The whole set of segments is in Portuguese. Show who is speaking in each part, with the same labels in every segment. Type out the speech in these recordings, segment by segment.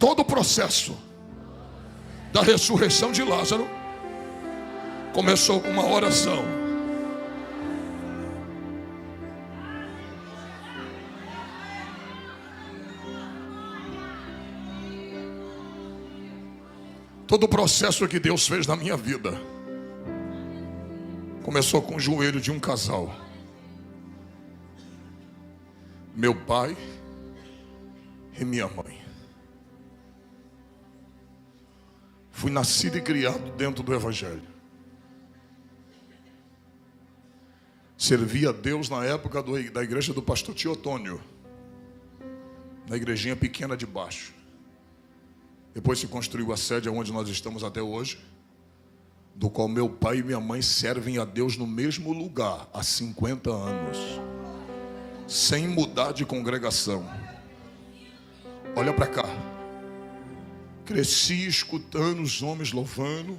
Speaker 1: todo o processo da ressurreição de Lázaro começou com uma oração. Todo o processo que Deus fez na minha vida começou com o joelho de um casal. Meu pai e minha mãe. Fui nascido e criado dentro do Evangelho. Servi a Deus na época da igreja do pastor Teotônio, na igrejinha pequena de baixo. Depois se construiu a sede onde nós estamos até hoje, do qual meu pai e minha mãe servem a Deus no mesmo lugar há 50 anos, sem mudar de congregação. Olha para cá. Cresci escutando os homens louvando,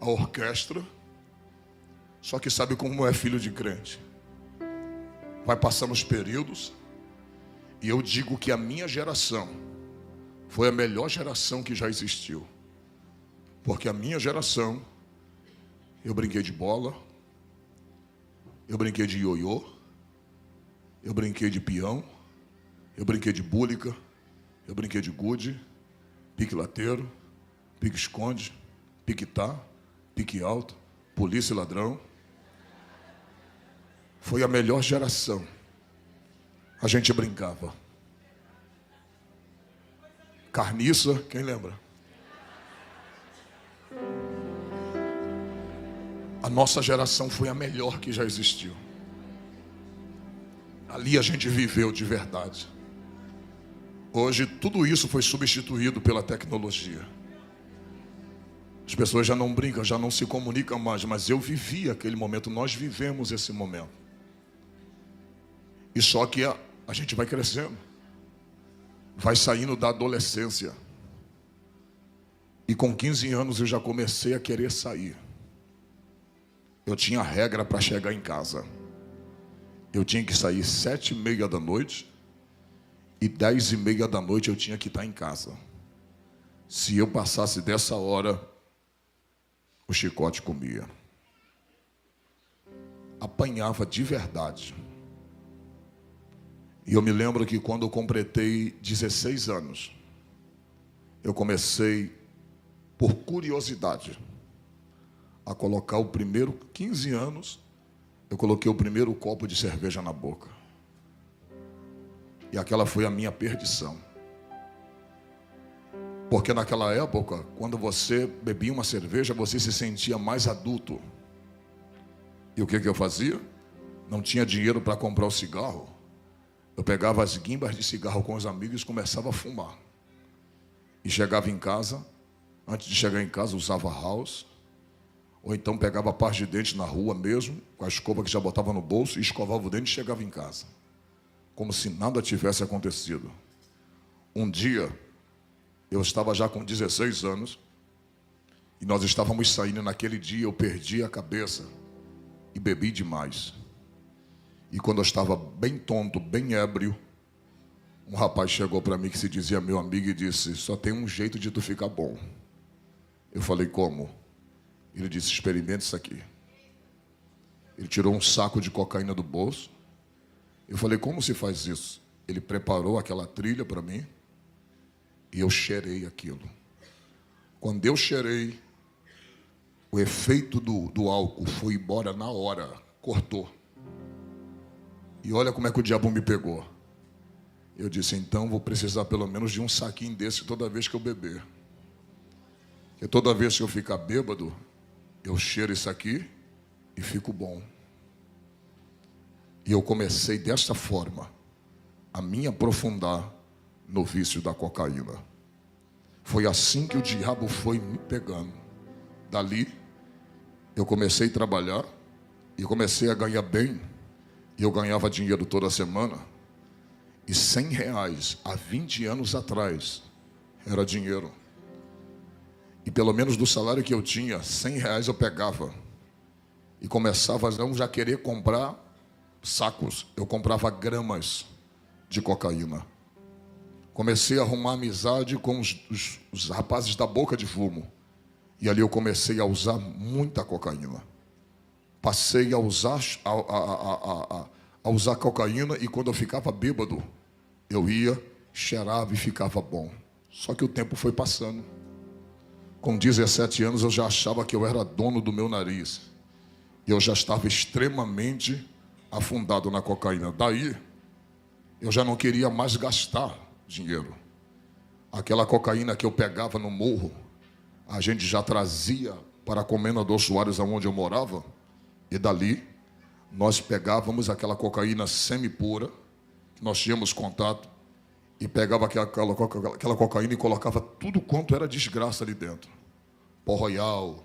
Speaker 1: a orquestra. Só que sabe como é filho de crente? Vai passando os períodos, e eu digo que a minha geração foi a melhor geração que já existiu. Porque a minha geração, eu brinquei de bola, eu brinquei de ioiô, eu brinquei de peão, eu brinquei de búlica, eu brinquei de gude, pique lateiro, pique esconde, pique tá, pique alto, polícia e ladrão. Foi a melhor geração. A gente brincava. Carniça, quem lembra? A nossa geração foi a melhor que já existiu. Ali a gente viveu de verdade. Hoje tudo isso foi substituído pela tecnologia. As pessoas já não brincam, já não se comunicam mais, mas eu vivi aquele momento, nós vivemos esse momento. E só que a gente vai crescendo, vai saindo da adolescência. E com 15 anos eu já comecei a querer sair. Eu tinha regra para chegar em casa. Eu tinha que sair 7h30 da noite e 10h30 da noite eu tinha que estar em casa. Se eu passasse dessa hora, o chicote comia. Apanhava de verdade. E eu me lembro que quando eu completei 16 anos, eu comecei, por curiosidade, a colocar o primeiro, 15 anos, eu coloquei o primeiro copo de cerveja na boca. E aquela foi a minha perdição. Porque naquela época, quando você bebia uma cerveja, você se sentia mais adulto. E o que eu fazia? Não tinha dinheiro para comprar o cigarro. Eu pegava as guimbas de cigarro com os amigos e começava a fumar. E chegava em casa, antes de chegar em casa, usava house. Ou então pegava a parte de dente na rua mesmo, com a escova que já botava no bolso, e escovava o dente e chegava em casa. Como se nada tivesse acontecido. Um dia, eu estava já com 16 anos, e nós estávamos saindo naquele dia, eu perdi a cabeça e bebi demais. E quando eu estava bem tonto, bem ébrio, um rapaz chegou para mim que se dizia meu amigo e disse: só tem um jeito de tu ficar bom. Eu falei: como? Ele disse: experimente isso aqui. Ele tirou um saco de cocaína do bolso. Eu falei: como se faz isso? Ele preparou aquela trilha para mim e eu cheirei aquilo. Quando eu cheirei, o efeito do álcool foi embora na hora, cortou. E olha como é que o diabo me pegou. Eu disse: então vou precisar pelo menos de um saquinho desse toda vez que eu beber. Porque toda vez que eu ficar bêbado, eu cheiro isso aqui e fico bom. E eu comecei desta forma a me aprofundar no vício da cocaína. Foi assim que o diabo foi me pegando. Dali, eu comecei a trabalhar e comecei a ganhar bem. E eu ganhava dinheiro toda semana. E R$100 há 20 anos atrás era dinheiro. E pelo menos do salário que eu tinha, R$100 eu pegava. E começava a não já querer comprar sacos. Eu comprava gramas de cocaína. Comecei a arrumar amizade com os rapazes da Boca de Fumo. E ali eu comecei a usar muita cocaína. Passei a usar, a usar cocaína, e quando eu ficava bêbado, eu ia, cheirava e ficava bom. Só que o tempo foi passando. Com 17 anos eu já achava que eu era dono do meu nariz. E eu já estava extremamente afundado na cocaína. Daí, eu já não queria mais gastar dinheiro. Aquela cocaína que eu pegava no morro, a gente já trazia para a Comendador Soares, onde eu morava, e dali nós pegávamos aquela cocaína semi-pura, que nós tínhamos contato, e pegava aquela cocaína e colocava tudo quanto era desgraça ali dentro. Pó Royal,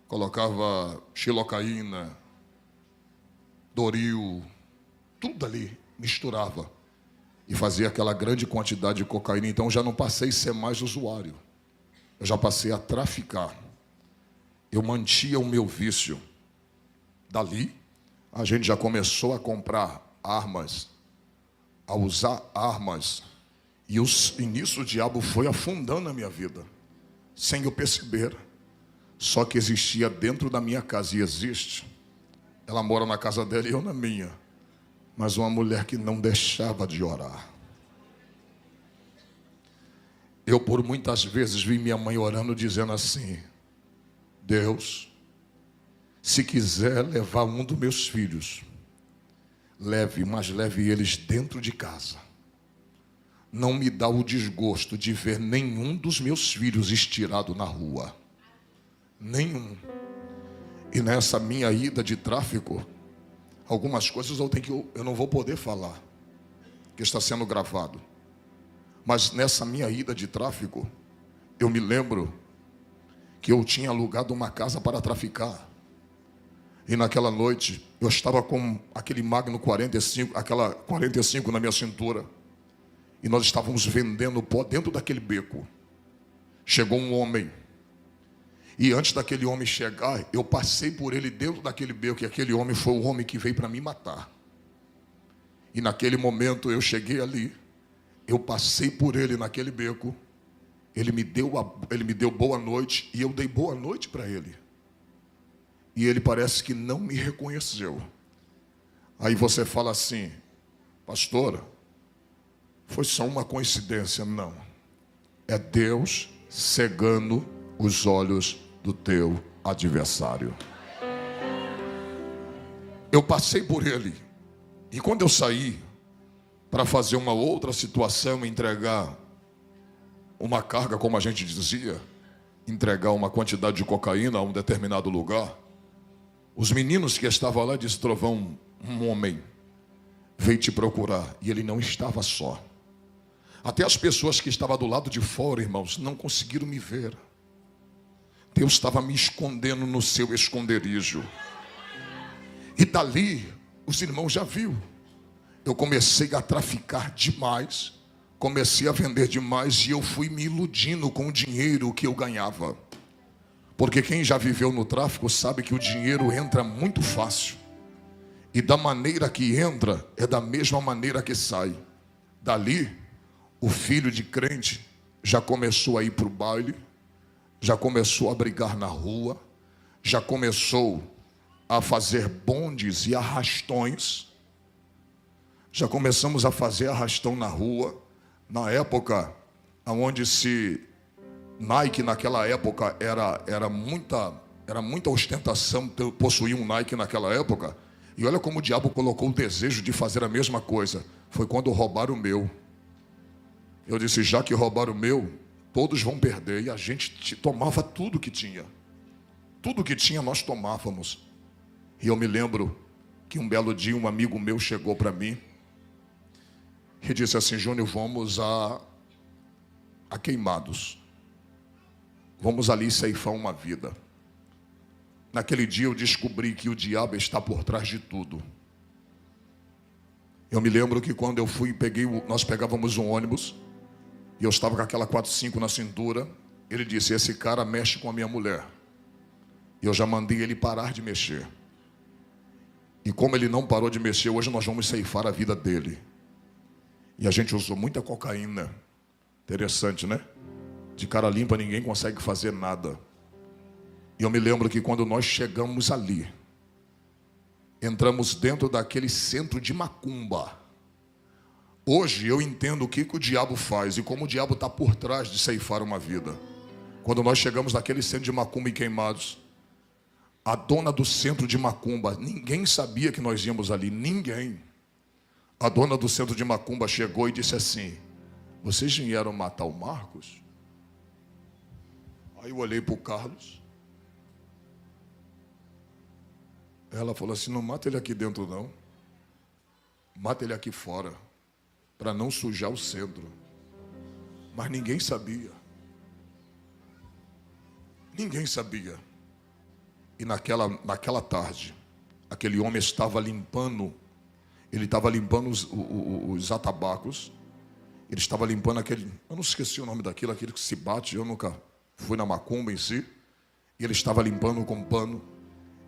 Speaker 1: colocava xilocaína, Doril, tudo ali, misturava. E fazia aquela grande quantidade de cocaína. Então já não passei a ser mais usuário. Eu já passei a traficar. Eu mantinha o meu vício. Dali, a gente já começou a comprar armas, a usar armas. E nisso o diabo foi afundando a minha vida, sem eu perceber. Só que existia dentro da minha casa, e existe. Ela mora na casa dela e eu na minha. Mas uma mulher que não deixava de orar. Eu, por muitas vezes, vi minha mãe orando, dizendo assim: Deus, se quiser levar um dos meus filhos, leve, mas leve eles dentro de casa. Não me dá o desgosto de ver nenhum dos meus filhos estirado na rua. Nenhum. E nessa minha ida de tráfico, algumas coisas eu não vou poder falar, que está sendo gravado. Mas nessa minha ida de tráfico, eu me lembro que eu tinha alugado uma casa para traficar. E naquela noite, eu estava com aquele Magno 45, aquela 45 na minha cintura. E nós estávamos vendendo pó dentro daquele beco. Chegou um homem. E antes daquele homem chegar, eu passei por ele dentro daquele beco. E aquele homem foi o homem que veio para me matar. E naquele momento eu cheguei ali. Eu passei por ele naquele beco. Ele me deu boa noite. E eu dei boa noite para ele. E ele parece que não me reconheceu. Aí você fala assim: pastora, foi só uma coincidência. Não. É Deus cegando os olhos do teu adversário. Eu passei por ele. E quando eu saí para fazer uma outra situação, entregar uma carga, como a gente dizia, entregar uma quantidade de cocaína a um determinado lugar, os meninos que estavam lá disseram: Trovão, um homem veio te procurar. E ele não estava só. Até as pessoas que estavam do lado de fora, irmãos, não conseguiram me ver. Deus estava me escondendo no seu esconderijo. E dali, os irmãos já viram. Eu comecei a traficar demais, comecei a vender demais, e eu fui me iludindo com o dinheiro que eu ganhava. Porque quem já viveu no tráfico sabe que o dinheiro entra muito fácil. E da maneira que entra, é da mesma maneira que sai. Dali, o filho de crente já começou a ir para o baile, já começou a brigar na rua, já começou a fazer bondes e arrastões. Já começamos a fazer arrastão na rua. Na época, onde Nike naquela época era muita ostentação possuir um Nike naquela época. E olha como o diabo colocou o desejo de fazer a mesma coisa. Foi quando roubaram o meu. Eu disse: já que roubaram o meu, todos vão perder. E a gente tomava tudo que tinha. Tudo que tinha nós tomávamos. E eu me lembro que um belo dia um amigo meu chegou para mim e disse assim: Júnior, vamos a Queimados. Vamos ali ceifar uma vida. Naquele dia eu descobri que o diabo está por trás de tudo. Eu me lembro que quando eu fui, nós pegávamos um ônibus, e eu estava com aquela 45 na cintura. Ele disse: esse cara mexe com a minha mulher. E eu já mandei ele parar de mexer. E como ele não parou de mexer, hoje nós vamos ceifar a vida dele. E a gente usou muita cocaína. Interessante, né? De cara limpa ninguém consegue fazer nada. E eu me lembro que quando nós chegamos ali, entramos dentro daquele centro de macumba. Hoje eu entendo o que o diabo faz e como o diabo está por trás de ceifar uma vida. Quando nós chegamos naquele centro de macumba em Queimados, a dona do centro de macumba, ninguém sabia que nós íamos ali, ninguém. A dona do centro de macumba chegou e disse assim: vocês vieram matar o Marcos? Aí eu olhei para o Carlos. Ela falou assim: não mata ele aqui dentro não, mata ele aqui fora, para não sujar o centro. Mas ninguém sabia. Ninguém sabia. E naquela tarde, aquele homem estava limpando, ele estava limpando os atabacos, ele estava limpando aquele, eu não esqueci o nome daquilo, aquele que se bate, eu nunca fui na macumba em si, e ele estava limpando com pano,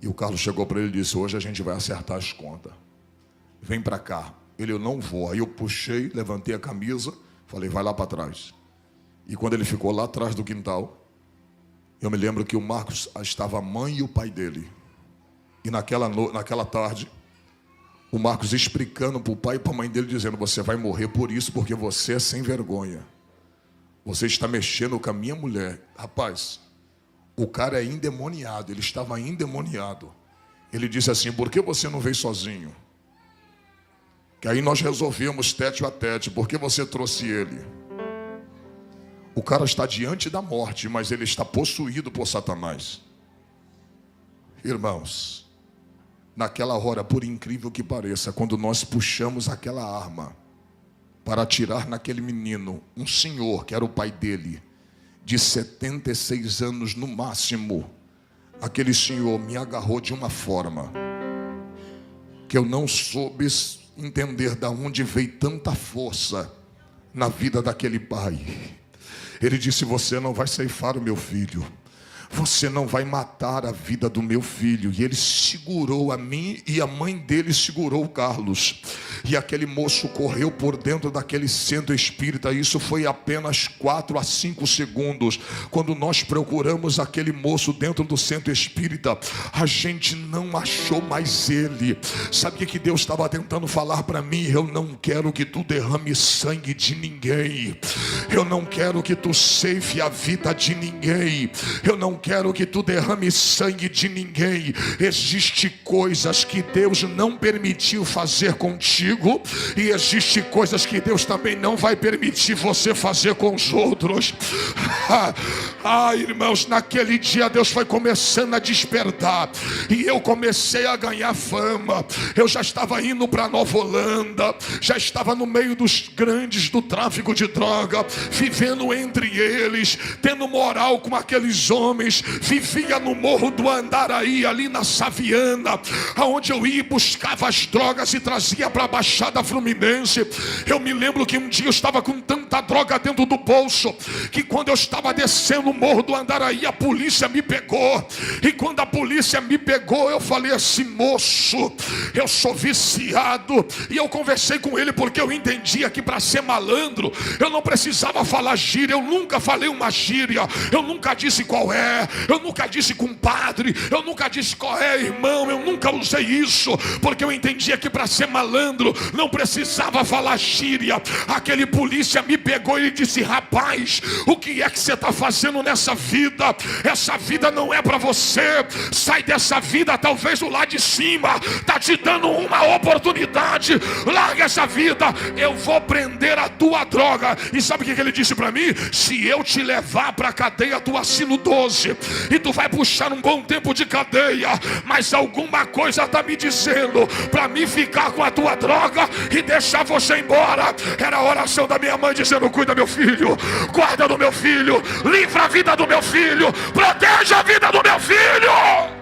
Speaker 1: e o Carlos chegou para ele e disse: hoje a gente vai acertar as contas, vem para cá. Ele: eu não vou. Aí eu puxei, levantei a camisa, falei: vai lá para trás. E quando ele ficou lá atrás do quintal, eu me lembro que o Marcos estava a mãe e o pai dele. E naquela tarde, o Marcos explicando para o pai e para a mãe dele, dizendo: você vai morrer por isso, porque você é sem vergonha. Você está mexendo com a minha mulher. Rapaz, o cara é endemoniado, ele estava endemoniado. Ele disse assim: por que você não veio sozinho? Que aí nós resolvemos tete a tete, por que você trouxe ele? O cara está diante da morte, mas ele está possuído por Satanás. Irmãos, naquela hora, por incrível que pareça, quando nós puxamos aquela arma para atirar naquele menino, um senhor, que era o pai dele, de 76 anos no máximo, aquele senhor me agarrou de uma forma que eu não soube entender de onde veio tanta força na vida daquele pai. Ele disse: você não vai ceifar o meu filho, você não vai matar a vida do meu filho. E ele segurou a mim e a mãe dele segurou o Carlos. E aquele moço correu por dentro daquele centro espírita. Isso foi apenas 4 a 5 segundos. Quando nós procuramos aquele moço dentro do centro espírita, a gente não achou mais ele. Sabe o que Deus estava tentando falar para mim? Eu não quero que tu derrame sangue de ninguém. Eu não quero que tu ceife a vida de ninguém. Eu não quero que tu derrame sangue de ninguém. Existem coisas que Deus não permitiu fazer contigo, e existem coisas que Deus também não vai permitir você fazer com os outros. Irmãos, naquele dia Deus foi começando a despertar, e eu comecei a ganhar fama. Eu já estava indo para Nova Holanda, já estava no meio dos grandes do tráfico de droga, vivendo entre eles, tendo moral com aqueles homens. Vivia no Morro do Andaraí, ali na Saviana, aonde eu ia e buscava as drogas e trazia para a Baixada Fluminense. Eu me lembro que um dia eu estava com tanta droga dentro do bolso, que quando eu estava descendo o Morro do Andaraí, a polícia me pegou. E quando a polícia me pegou, eu falei assim: moço, eu sou viciado. E eu conversei com ele, porque eu entendia que para ser malandro eu não precisava falar gíria. Eu nunca falei uma gíria, eu nunca disse qual é, eu nunca disse compadre, eu nunca disse qual é, irmão. Eu nunca usei isso, porque eu entendia que para ser malandro não precisava falar gíria. Aquele polícia me pegou e disse: rapaz, o que é que você está fazendo nessa vida? Essa vida não é para você. Sai dessa vida. Talvez o lá de cima está te dando uma oportunidade. Larga essa vida. Eu vou prender a tua droga. E sabe o que ele disse para mim? Se eu te levar para a cadeia, tu assina o 12 e tu vai puxar um bom tempo de cadeia, mas alguma coisa está me dizendo para mim ficar com a tua droga e deixar você embora. Era a oração da minha mãe dizendo: cuida meu filho, guarda do meu filho, livra a vida do meu filho, proteja a vida do meu filho.